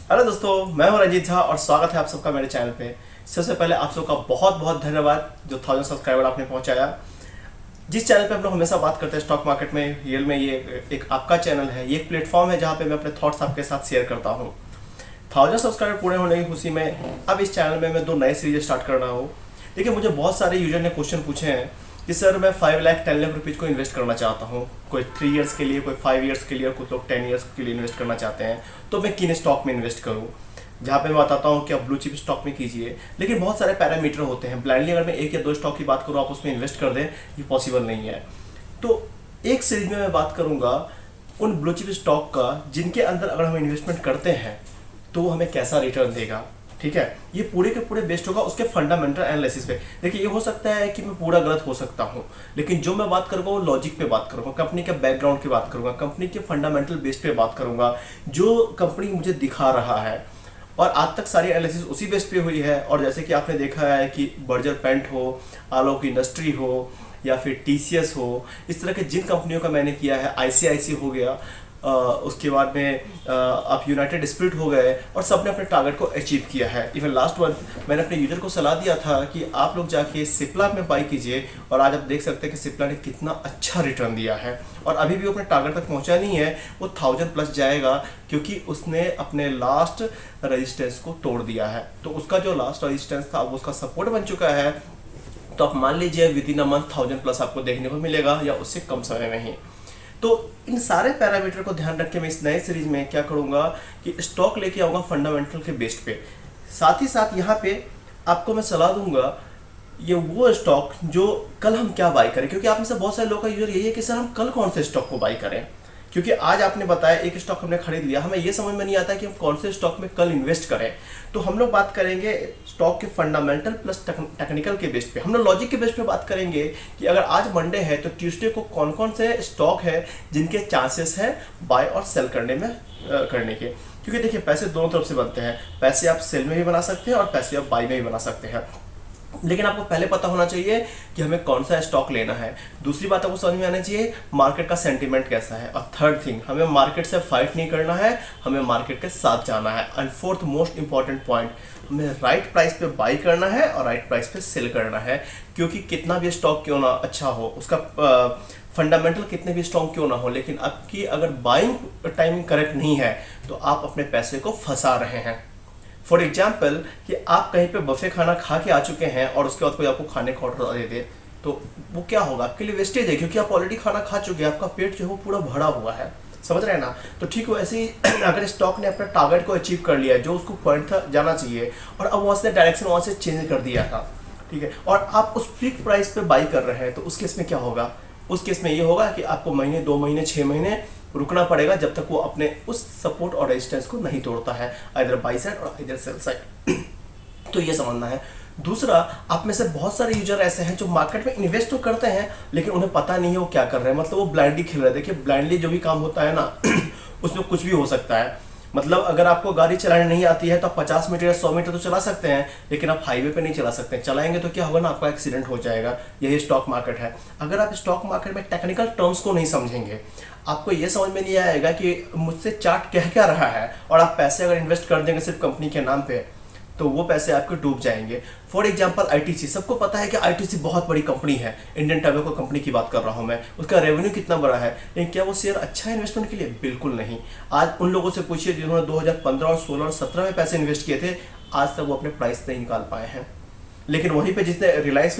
Hello दोस्तों, मैं हूं रंजीत झा और स्वागत है आप सबका मेरे चैनल पे। सबसे पहले आप सबका बहुत बहुत धन्यवाद जो 1000 सब्सक्राइबर आपने पहुंचाया। जिस चैनल पे हम लोग हमेशा बात करते हैं स्टॉक मार्केट में, रियल में ये एक आपका चैनल है, ये एक प्लेटफॉर्म है जहाँ पे मैं अपने थॉट्स आपके साथ शेयर करता हूँ। 1000 सब्सक्राइबर पूरे होने की खुशी में अब इस चैनल में मैं 2 नए सीरीज स्टार्ट कर रहा हूँ। देखिए, मुझे बहुत सारे यूजर ने क्वेश्चन पूछे हैं कि सर मैं 5 लाख 10 लाख रुपीज़ को इन्वेस्ट करना चाहता हूँ। कोई 3 इयर्स के लिए, कोई 5 इयर्स के लिए और कुछ लोग 10 इयर्स के लिए इन्वेस्ट करना चाहते हैं, तो मैं किन स्टॉक में इन्वेस्ट करूँ। जहाँ पे मैं बताता हूँ कि आप ब्लू चिप स्टॉक में कीजिए, लेकिन बहुत सारे पैरामीटर होते हैं। ब्लाइंडली अगर मैं 1 या 2 स्टॉक की बात करूँ आप उसमें इन्वेस्ट कर दें, ये पॉसिबल नहीं है। तो एक सीरीज में मैं बात करूँगा उन ब्लू चिप स्टॉक का जिनके अंदर अगर हम इन्वेस्टमेंट करते हैं तो वो हमें कैसा रिटर्न देगा। ठीक है, ये पूरे के पूरे बेस्ड होगा उसके फंडामेंटल एनालिसिस पे। देखिए, ये हो सकता है कि मैं पूरा गलत हो सकता हूँ, लेकिन जो मैं बात करूँगा वो लॉजिक पे बात करूँगा, कंपनी के बैकग्राउंड की बात करूँगा, कंपनी के फंडामेंटल बेस पे बात करूँगा, जो कंपनी मुझे दिखा रहा है। और आज तक सारी एनालिसिस उसी बेस पे हुई है। और जैसे कि आपने देखा है कि बर्जर पेंट हो, आलोक इंडस्ट्री हो या फिर टीसीएस हो, इस तरह के जिन कंपनियों का मैंने किया है, आईसीआईसी हो गया, उसके बाद में आप यूनाइटेड स्पिरिट हो गए, और सबने अपने टारगेट को अचीव किया है। इवन लास्ट मंथ मैंने अपने यूजर को सलाह दिया था कि आप लोग जाके सिप्ला में बाई कीजिए, और आज आप देख सकते हैं कि सिप्ला ने कितना अच्छा रिटर्न दिया है और अभी भी अपने टारगेट तक पहुंचा नहीं है। वो 1000 प्लस जाएगा क्योंकि उसने अपने लास्ट रेजिस्टेंस को तोड़ दिया है। तो उसका जो लास्ट रेजिस्टेंस था वो उसका सपोर्ट बन चुका है। तो आप मान लीजिए with in a month 1000 plus आपको देखने को मिलेगा या उससे कम समय में ही। तो इन सारे पैरामीटर को ध्यान रख के मैं इस नए सीरीज में क्या करूंगा कि स्टॉक लेके आऊंगा फंडामेंटल के बेस पे। साथ ही साथ यहाँ पे आपको मैं सलाह दूंगा ये वो स्टॉक जो कल हम क्या बाई करें, क्योंकि आप में से बहुत सारे लोगों का यूजर यही है कि सर हम कल कौन से स्टॉक को बाई करें। क्योंकि आज आपने बताया एक स्टॉक हमने खरीद लिया, हमें ये समझ में नहीं आता कि हम कौन से स्टॉक में कल इन्वेस्ट करें। तो हम लोग बात करेंगे स्टॉक के फंडामेंटल प्लस टेक्निकल के बेस पे। हम लोग लॉजिक के बेस पे बात करेंगे कि अगर आज मंडे है तो ट्यूसडे को कौन कौन से स्टॉक है जिनके चांसेस है बाय और सेल करने के। क्योंकि देखिए, पैसे दोनों तरफ से बनते हैं। पैसे आप सेल में भी बना सकते हैं और पैसे आप बाय में भी बना सकते हैं, लेकिन आपको पहले पता होना चाहिए कि हमें कौन सा स्टॉक लेना है। दूसरी बात आपको समझ में आना चाहिए मार्केट का सेंटीमेंट कैसा है। और थर्ड थिंग, हमें मार्केट से फाइट नहीं करना है, हमें मार्केट के साथ जाना है। And fourth most important point, हमें राइट प्राइस पे बाई करना है और राइट प्राइस पे सेल करना है। क्योंकि कितना भी स्टॉक क्यों ना अच्छा हो, उसका फंडामेंटल कितने भी स्ट्रॉन्ग क्यों ना हो, लेकिन आपकी अगर बाइंग टाइमिंग करेक्ट नहीं है तो आप अपने पैसे को फंसा रहे हैं। फॉर एग्जाम्पल कि आप कहीं पे बफे खाना खा के आ चुके हैं और उसके बाद कोई आपको खाने का ऑर्डर दे दे, तो वो क्या होगा, आपके लिए वेस्टेज है, क्योंकि आप ऑलरेडी खाना खा चुके हैं, आपका पेट जो है वो पूरा भरा हुआ है। समझ रहे हैं ना। तो ठीक वैसे ही अगर स्टॉक ने अपने टारगेट को अचीव कर लिया, जो उसको पॉइंट था जाना चाहिए, और अब वहाँ से डायरेक्शन वहाँ से चेंज कर दिया था, ठीक है, और आप उस फिक्स प्राइस पे बाई कर रहे हैं, तो उस केस में क्या होगा। उस केस में ये होगा कि आपको महीने, 2 महीने, 6 महीने रुकना पड़ेगा जब तक वो अपने उस सपोर्ट और रेजिस्टेंस को नहीं तोड़ता है, इधर बाई साइड और इधर सेल साइड। तो ये समझना है। दूसरा, आप में से बहुत सारे यूजर ऐसे हैं जो मार्केट में इन्वेस्ट तो करते हैं लेकिन उन्हें पता नहीं है वो क्या कर रहे हैं, मतलब वो ब्लाइंडली खेल रहे हैं। देखिए, ब्लाइंडली जो भी काम होता है ना उसमें कुछ भी हो सकता है। मतलब अगर आपको गाड़ी चलाने नहीं आती है तो आप 50 मीटर या 100 मीटर तो चला सकते हैं, लेकिन आप हाईवे पे नहीं चला सकते। चलाएंगे तो क्या होगा ना, आपका एक्सीडेंट हो जाएगा। यही स्टॉक मार्केट है। अगर आप स्टॉक मार्केट में टेक्निकल टर्म्स को नहीं समझेंगे, आपको ये समझ में नहीं आएगा कि मुझसे चार्ट कह क्या रहा है, और आप पैसे अगर इन्वेस्ट कर देंगे सिर्फ कंपनी के नाम पे, तो वो पैसे आपके डूब जाएंगे। फॉर एग्जांपल आईटीसी, सबको पता है कि आईटीसी बहुत बड़ी कंपनी है, इंडियन टैबेको कंपनी की बात कर रहा हूं मैं, उसका रेवेन्यू कितना बड़ा है, लेकिन क्या वो शेयर अच्छा है इन्वेस्टमेंट के लिए? बिल्कुल नहीं। आज उन लोगों से पूछिए जिन्होंने 2015 और 16 और 17 में पैसे इन्वेस्ट किए थे, आज तक वो अपने प्राइस नहीं निकाल पाए हैं। लेकिन वहीं पे जिसने रिलायंस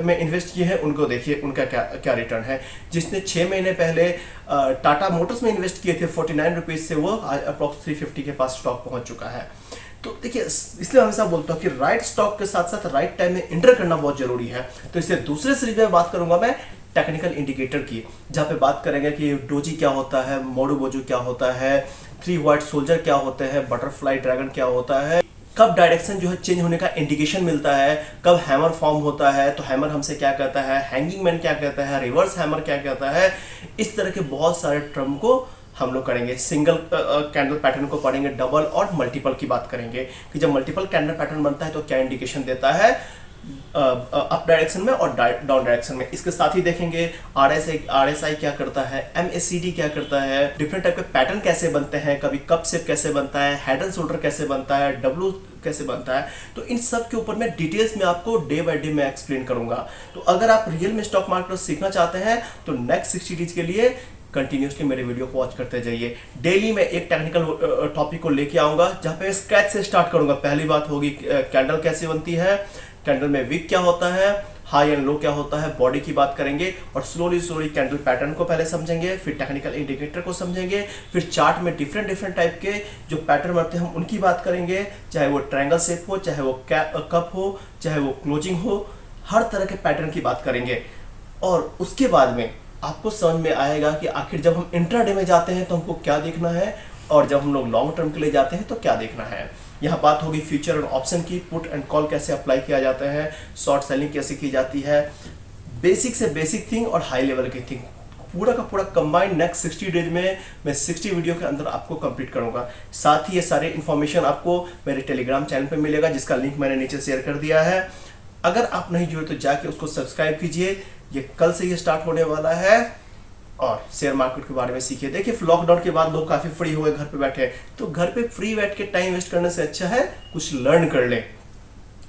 में इन्वेस्ट किए हैं उनको देखिए उनका क्या क्या रिटर्न है। जिसने 6 महीने पहले टाटा मोटर्स में इन्वेस्ट किए थे 49 रुपीज़ से, वो आज अप्रॉक्स 350 के पास स्टॉक पहुंच चुका है। तो देखिए, इसलिए हमेशा बोलता हूँ कि राइट स्टॉक के साथ साथ राइट टाइम में एंटर करना बहुत जरूरी है। तो इससे दूसरे सीरीज में बात करूंगा मैं टेक्निकल इंडिकेटर की, जहाँ पे बात करेंगे कि डोजी क्या होता है, मोडुबोजू क्या होता है, 3 व्हाइट सोल्जर क्या होते हैं, बटरफ्लाई ड्रैगन क्या होता है, कब डायरेक्शन जो है चेंज होने का इंडिकेशन मिलता है, कब हैमर फॉर्म होता है तो हैमर हमसे क्या कहता है, हैंगिंग मैन क्या कहता है, रिवर्स हैमर क्या कहता है। इस तरह के बहुत सारे टर्म को हम लोग करेंगे। सिंगल कैंडल पैटर्न को पढ़ेंगे, डबल और मल्टीपल की बात करेंगे कि जब मल्टीपल कैंडल पैटर्न बनता है तो क्या इंडिकेशन देता है। अप डायरेक्शन में और डाउन डायरेक्शन में। इसके साथ ही देखेंगे RSI क्या करता है, MACD क्या करता है, डिफरेंट टाइप के पैटर्न कैसे बनते हैं, कभी कप शेप कैसे बनता है, हेड एंड शोल्डर कैसे बनता है, W कैसे बनता है। तो इन सब के ऊपर मैं डिटेल्स में आपको डे बाय डे में एक्सप्लेन करूंगा। तो अगर आप रियल में स्टॉक मार्केट सीखना चाहते हैं तो नेक्स्ट 60 डेज के लिए कंटिन्यूसली मेरे वीडियो को वॉच करते जाइए। डेली मैं एक टेक्निकल टॉपिक को लेके आऊंगा जहां पे स्क्रैच से स्टार्ट करूंगा। पहली बात होगी कैंडल कैसे बनती है, कैंडल में विक क्या होता है, हाई एंड लो क्या होता है, बॉडी की बात करेंगे और स्लोली कैंडल पैटर्न को पहले समझेंगे, फिर टेक्निकल इंडिकेटर को समझेंगे, फिर चार्ट में डिफरेंट टाइप के जो पैटर्न बनते हैं हम उनकी बात करेंगे, चाहे वो ट्रायंगल शेप हो, चाहे वो कप हो, चाहे वो क्लोजिंग हो, हर तरह के पैटर्न की बात करेंगे। और उसके बाद में आपको समझ में आएगा कि आखिर जब हम इंट्राडे में जाते हैं तो हमको क्या देखना है और जब हम लोग लॉन्ग टर्म के लिए जाते हैं तो क्या देखना है। यहाँ बात होगी फ्यूचर और ऑप्शन की, पुट एंड कॉल कैसे अप्लाई किया जाता है, शॉर्ट सेलिंग कैसे की जाती है, बेसिक से बेसिक थिंग और हाई लेवल की थिंग, पूरा का पूरा कंबाइंड नेक्स्ट 60 डेज में मैं 60 वीडियो के अंदर आपको कंप्लीट करूंगा। साथ ही ये सारे इन्फॉर्मेशन आपको मेरे टेलीग्राम चैनल पे मिलेगा जिसका लिंक मैंने नीचे शेयर कर दिया है। अगर आप नहीं जुड़े तो जाके उसको सब्सक्राइब कीजिए। ये कल से ये स्टार्ट होने वाला है और शेयर मार्केट के बारे में सीखिए। देखिए लॉकडाउन के बाद लोग काफी फ्री हुए, घर पे बैठे, तो घर पे फ्री बैठ के टाइम वेस्ट करने से अच्छा है कुछ लर्न कर ले।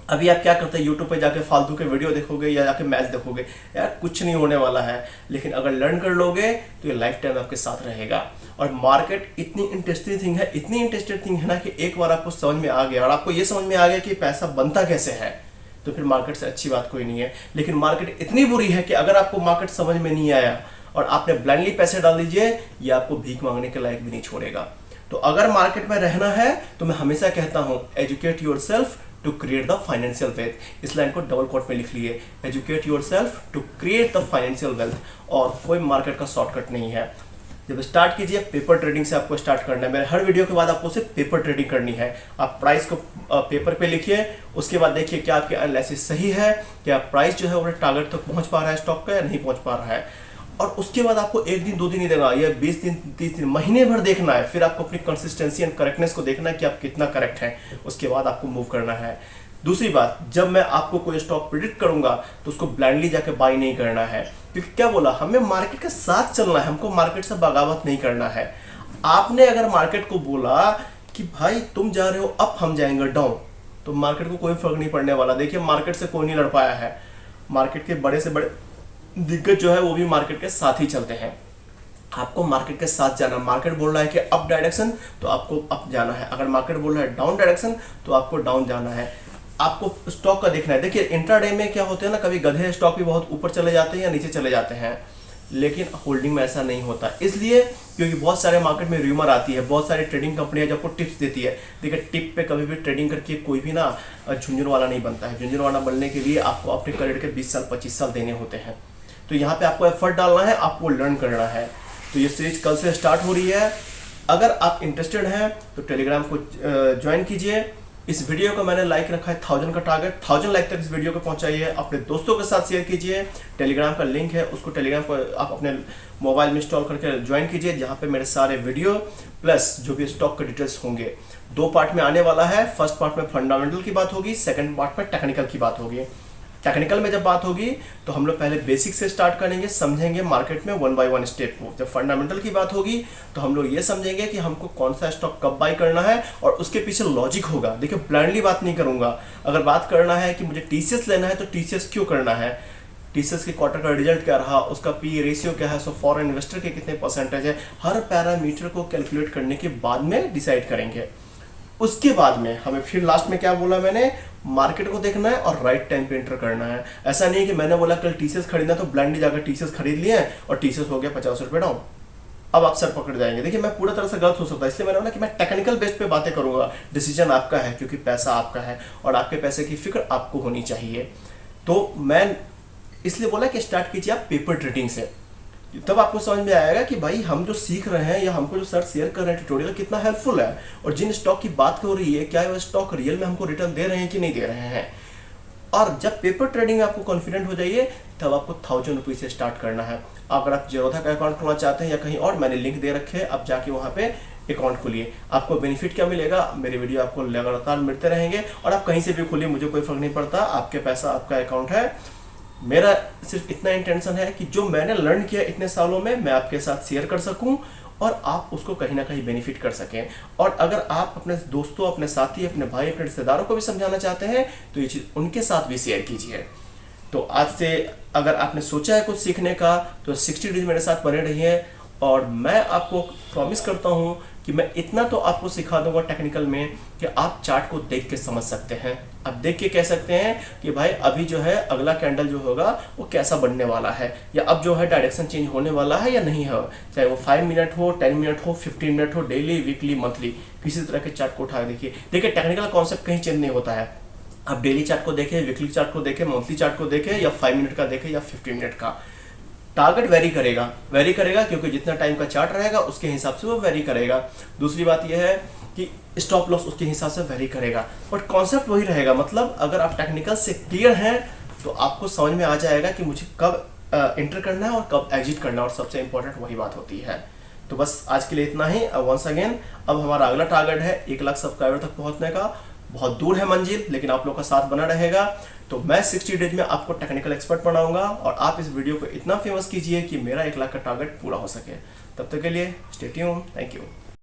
अभी आप क्या करते हैं, यूट्यूब पे जाके फालतू के वीडियो देखोगे या जाके मैच देखोगे, यार कुछ नहीं होने वाला है। लेकिन अगर लर्न कर लोगे तो ये लाइफ टाइम आपके साथ रहेगा। और मार्केट इतनी इंटरेस्टिंग थिंग है, इतनी इंटरेस्टिंग थिंग है ना कि एक बार आपको समझ में आ गया और आपको ये समझ में आ गया कि पैसा बनता कैसे है, तो फिर मार्केट से अच्छी बात कोई नहीं है। लेकिन मार्केट इतनी बुरी है कि अगर आपको मार्केट समझ में नहीं आया और आपने ब्लाइंडली पैसे डाल दीजिए, ये आपको भीख मांगने के लायक भी नहीं छोड़ेगा। तो अगर मार्केट में रहना है तो मैं हमेशा कहता हूं educate yourself to create the financial wealth. इस लाइन को डबल कोट में लिख लिए, educate yourself to create the financial wealth. और कोई मार्केट का शॉर्टकट नहीं है। जब स्टार्ट कीजिए पेपर ट्रेडिंग से आपको स्टार्ट करना है। मेरे हर वीडियो के बाद आपको सिर्फ पेपर ट्रेडिंग करनी है। आप प्राइस को पेपर पे लिखिए, उसके बाद देखिए क्या आपकी एनालिसिस सही है, क्या प्राइस जो है वो टारगेट तक पहुंच पा रहा है स्टॉक का या नहीं पहुंच पा रहा है। और उसके बाद आपको एक दिन 2 दिन ही देना, या 20 दिन 30 दिन महीने भर देखना है। फिर आपको अपनी कंसिस्टेंसी एंड करेक्टनेस को देखना है कि आप कितना करेक्ट हैं, उसके बाद आपको मूव करना है। दूसरी बात, जब मैं आपको कोई स्टॉक प्रिडिक्ट करूंगा तो उसको ब्लाइंडली जाके बाय नहीं करना है, क्योंकि क्या बोला, हमें मार्केट के साथ चलना है, हमको मार्केट से बगावत नहीं करना है। आपने अगर मार्केट को बोला कि भाई तुम जा रहे हो अप, हम जाएंगे डाउन, तो मार्केट को कोई फर्क नहीं पड़ने वाला। देखिए मार्केट से कोई नहीं लड़ पाया है। मार्केट के बड़े से बड़े दिग्गज जो है वो भी मार्केट के साथ ही चलते हैं। आपको मार्केट के साथ जाना। मार्केट बोल रहा है कि अप डायरेक्शन तो आपको अप जाना है, अगर मार्केट बोल रहा है डाउन डायरेक्शन तो आपको डाउन जाना है। आपको स्टॉक का देखना है। देखिए इंट्राडे में क्या होते हैं ना, कभी गधे स्टॉक भी बहुत ऊपर चले जाते हैं या नीचे चले जाते हैं, लेकिन होल्डिंग में ऐसा नहीं होता। इसलिए क्योंकि बहुत सारे मार्केट में र्यूमर आती है, बहुत सारी ट्रेडिंग कंपनियां जब आपको टिप्स देती है। देखिए टिप पे कभी भी ट्रेडिंग करके कोई भी ना झुंझुन वाला नहीं बनता है। झुंझुन वाला बनने के लिए आपको अपने करियर के 20 साल 25 साल देने होते हैं। तो यहाँ पे आपको एफर्ट डालना है, आपको लर्न करना है। तो ये सीरीज कल से स्टार्ट हो रही है। अगर आप इंटरेस्टेड हैं तो टेलीग्राम को ज्वाइन कीजिए। इस वीडियो को मैंने लाइक रखा है 1000 का टारगेट, 1000 लाइक तक इस वीडियो को पहुंचाइए, अपने दोस्तों के साथ शेयर कीजिए। टेलीग्राम का लिंक है, उसको टेलीग्राम को आप अपने मोबाइल में इंस्टॉल करके ज्वाइन कीजिए, जहां पे मेरे सारे वीडियो प्लस जो भी स्टॉक के डिटेल्स होंगे 2 पार्ट में आने वाला है। फर्स्ट पार्ट में फंडामेंटल की बात होगी, सेकंड पार्ट में टेक्निकल की बात होगी। टेक्निकल में जब बात होगी तो हम लोग पहले बेसिक से स्टार्ट करेंगे, समझेंगे मार्केट में 1 बाय 1 स्टेप को। जब फंडामेंटल की बात होगी तो हम लोग ये समझेंगे कि हमको कौन सा स्टॉक कब बाय करना है और उसके पीछे लॉजिक होगा। देखिए ब्लाइंडली बात नहीं करूंगा। अगर बात करना है कि मुझे टीसीएस लेना है तो टीसीएस क्यों करना है, टीसीएस के क्वार्टर का रिजल्ट क्या रहा, उसका पी रेशियो क्या है, सो फॉरेन इन्वेस्टर के कितने परसेंटेज है, हर पैरामीटर को कैलकुलेट करने के बाद में डिसाइड करेंगे। उसके बाद में हमें फिर लास्ट में क्या बोला मैंने, मार्केट को देखना है और राइट टाइम पे एंटर करना है। ऐसा नहीं कि मैंने बोला कल टीसीएस खरीदना तो ब्लाइंडली जाकर टीसीएस खरीद लिए और टीसीएस हो गया 50 रुपये डाउन, अब आप सर पकड़ जाएंगे। देखिए मैं पूरा तरह से गलत हो सकता है, इसलिए मैंने बोला कि मैं टेक्निकल बेस पे बातें करूंगा। डिसीजन आपका है क्योंकि पैसा आपका है और आपके पैसे की फिक्र आपको होनी चाहिए। तो मैं इसलिए बोला कि स्टार्ट कीजिए आप पेपर ट्रेडिंग से, तब आपको समझ में आएगा कि भाई हम जो सीख रहे हैं या हमको जो सर शेयर कर रहे हैं ट्यूटोरियल कितना हेल्पफुल है, और जिन स्टॉक की बात हो रही है क्या वो स्टॉक रियल में हमको रिटर्न दे रहे हैं कि नहीं दे रहे हैं। और जब पेपर ट्रेडिंग में आपको कॉन्फिडेंट हो जाइए तब आपको 1000 रुपीज से स्टार्ट करना है। अगर आप जीरोधा का अकाउंट खोलना चाहते हैं या कहीं और, मैंने लिंक दे रखे हैं, आप जाके वहाँ पे अकाउंट खोलिए। आपको बेनिफिट क्या मिलेगा, मेरे वीडियो आपको लगातार मिलते रहेंगे और आप कहीं से भी खोलिए, मुझे कोई फर्क नहीं पड़ता, आपके पैसा आपका अकाउंट है। मेरा सिर्फ इतना इंटेंशन है कि जो मैंने लर्न किया इतने सालों में मैं आपके साथ शेयर कर सकूं और आप उसको कहीं ना कहीं बेनिफिट कर सकें। और अगर आप अपने दोस्तों, अपने साथी, अपने भाई, अपने रिश्तेदारों को भी समझाना चाहते हैं तो ये चीज़ उनके साथ भी शेयर कीजिए। तो आज से अगर आपने सोचा है कुछ सीखने का तो 60 डेज मेरे साथ बने रहिए और मैं आपको प्रॉमिस करता हूँ कि मैं इतना तो आपको सिखा दूंगा टेक्निकल में कि आप चार्ट को देख के समझ सकते हैं। आप देख के कह सकते हैं कि भाई अभी जो है अगला कैंडल जो होगा वो कैसा बनने वाला है, या अब जो है डायरेक्शन चेंज होने वाला है या नहीं है, चाहे वो 5 मिनट हो, 10 मिनट हो, 15 मिनट हो, डेली, वीकली, मंथली, किसी तरह के चार्ट को उठा देखिए। देखिए टेक्निकल कॉन्सेप्ट कहीं चेंज नहीं होता है। आप डेली चार्ट को देखें, वीकली चार्ट को देखें, मंथली चार्ट को देखें, या 5 मिनट का देखें या 15 मिनट का, टारगेट वेरी करेगा क्योंकि जितना टाइम का चार्ट रहेगा उसके हिसाब से वो वेरी करेगा। दूसरी बात यह है कि स्टॉप लॉस उसके हिसाब से वेरी करेगा, बट कॉन्सेप्ट वही रहेगा। मतलब अगर आप टेक्निकल से क्लियर हैं तो आपको समझ में आ जाएगा कि मुझे कब एंटर करना है और कब एग्जिट करना है, और सबसे इंपॉर्टेंट वही बात होती है। तो बस आज के लिए इतना ही। वंस अगेन अब हमारा अगला टारगेट है 1 लाख सब्सक्राइबर तक पहुंचने का। बहुत दूर है मंजिल, लेकिन आप लोग का साथ बना रहेगा। तो मैं 60 डेज में आपको टेक्निकल एक्सपर्ट बनाऊंगा और आप इस वीडियो को इतना फेमस कीजिए कि मेरा 1 लाख का टारगेट पूरा हो सके। तब तक के लिए स्टे ट्यून्ड, थैंक यू।